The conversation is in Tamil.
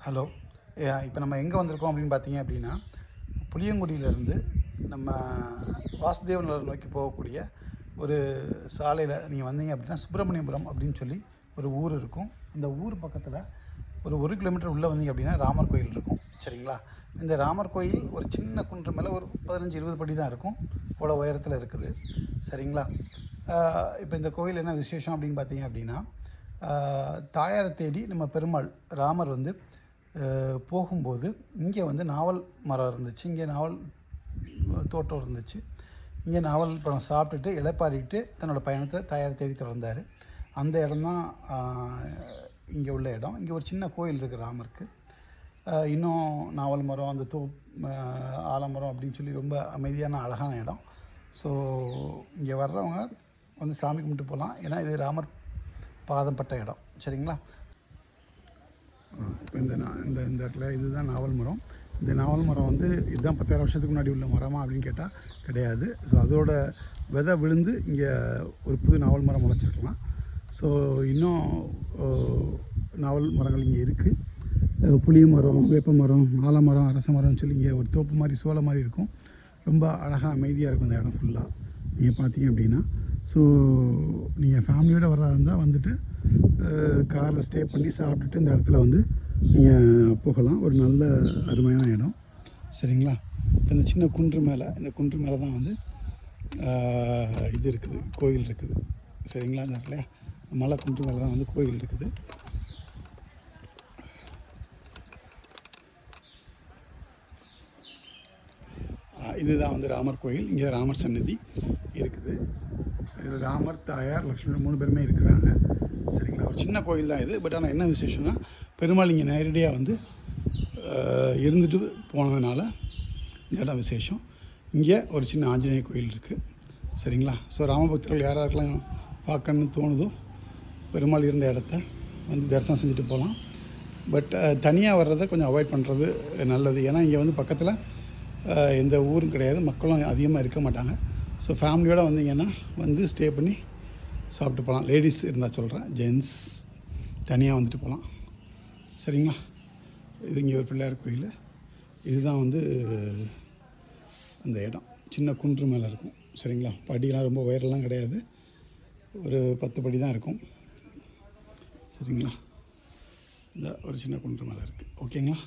ஹலோ. இப்போ நம்ம எங்கே வந்திருக்கோம் அப்படின்னு பார்த்தீங்க அப்படின்னா, புளியங்குடியிலேருந்து நம்ம வாசுதேவ நகர் நோக்கி போகக்கூடிய ஒரு சாலையில் நீங்கள் வந்தீங்க அப்படின்னா சுப்பிரமணியபுரம் அப்படின்னு சொல்லி ஒரு ஊர் இருக்கும். அந்த ஊர் பக்கத்தில் ஒரு கிலோமீட்டர் உள்ளே வந்தீங்க அப்படின்னா ராமர் கோயில் இருக்கும். சரிங்களா? இந்த ராமர் கோயில் ஒரு சின்ன குன்று மேலே ஒரு 15-20 படி தான் இருக்கும், இவ்வளோ உயரத்தில் இருக்குது. சரிங்களா? இப்போ இந்த கோயில் என்ன விசேஷம் அப்படின்னு பார்த்தீங்க அப்படின்னா, தாயாரை தேடி நம்ம பெருமாள் ராமர் வந்து போகும்போது இங்கே வந்து நாவல் மரம் இருந்துச்சு, இங்கே நாவல் தோட்டம் இருந்துச்சு. இங்கே நாவல் பழம் சாப்பிட்டுட்டு இளைப்பாறிட்டு தன்னோட பயணத்தை தாயாரை தேடி தொடர்ந்தார். அந்த இடம்தான் இங்கே உள்ள இடம். இங்கே ஒரு சின்ன கோயில் இருக்குது ராமருக்கு. இன்னும் நாவல் மரம், அந்த ஆலமரம் அப்படின்னு சொல்லி ரொம்ப அமைதியான அழகான இடம். ஸோ இங்கே வர்றவங்க வந்து சாமி கும்பிட்டு போகலாம், ஏன்னா இது ராமர் பாதம் பட்ட இடம். சரிங்களா? இப்போ இந்த இடத்துல இதுதான் நாவல் மரம். இந்த நாவல் மரம் வந்து இதுதான் 10,000 வருஷத்துக்கு முன்னாடி உள்ள மரமா அப்படின்னு கேட்டால் கிடையாது. ஸோ அதோட விதை விழுந்து இங்கே ஒரு புது நாவல் மரம் முளைச்சிருக்கலாம். ஸோ இன்னும் நாவல் மரங்கள் இங்கே இருக்குது. புளிய மரம், வேப்ப மரம், ஆலமரம், அரச மரம்னு சொல்லி இங்கே ஒரு தோப்பு மாதிரி சோலை மாதிரி இருக்கும். ரொம்ப அழகாக அமைதியாக இருக்கும் இந்த இடம் ஃபுல்லாக நீங்கள் பார்த்தீங்க அப்படின்னா. ஸோ நீங்கள் ஃபேமிலியோடு வர்றதா இருந்தால் வந்துட்டு காரில் ஸ்டே பண்ணி சாப்பிட்டுட்டு இந்த இடத்துல வந்து நீங்கள் போகலாம். ஒரு நல்ல அருமையான இடம். சரிங்களா? இப்போ இந்த சின்ன குன்று மேலே, இந்த குன்று மேலே தான் வந்து இது இருக்குது, கோயில் இருக்குது. சரிங்களா? இந்த இடத்துல மலை குன்று மேலே தான் வந்து கோயில் இருக்குது. இதுதான் வந்து ராமர் கோயில். இங்கே ராமர் சன்னதி இருக்குது. இதில் ராமர், தாயார், லக்ஷ்மணர் 3 பேருமே இருக்கிறாங்க. சரிங்களா? ஒரு சின்ன கோயில் தான் இது. பட் ஆனால் என்ன விசேஷம்னா, பெருமாள் இங்கே நேரடியாக வந்து இருந்துட்டு போனதுனால இந்த இடம் விசேஷம். இங்கே ஒரு சின்ன ஆஞ்சநேய கோயில் இருக்குது. சரிங்களா? ஸோ ராமபக்தர்கள் யாரெல்லாம் பார்க்கணுன்னு தோணுதோ பெருமாள் இருந்த இடத்த வந்து தரிசனம் செஞ்சுட்டு போகலாம். பட் தனியாக வர்றதை கொஞ்சம் அவாய்ட் பண்ணுறது நல்லது. ஏன்னா இங்கே வந்து பக்கத்தில் எந்த ஊரும் கிடையாது, மக்களும் அதிகமாக இருக்க மாட்டாங்க. ஸோ ஃபேமிலியோடு வந்தீங்கன்னா வந்து ஸ்டே பண்ணி சாப்பிட்டு போகலாம். லேடிஸ் இருந்தால் சொல்கிறேன், ஜென்ஸ் தனியாக வந்துட்டு போகலாம். சரிங்களா? இது இங்கே ஒரு பிள்ளையார் கோயில். இதுதான் வந்து அந்த இடம் சின்ன குன்று மேலே இருக்கும். சரிங்களா? படியெலாம் ரொம்ப உயரெல்லாம் கிடையாது, ஒரு 10 படி தான் இருக்கும். சரிங்களா? இந்த ஒரு சின்ன குன்று மேலே இருக்குது. ஓகேங்களா?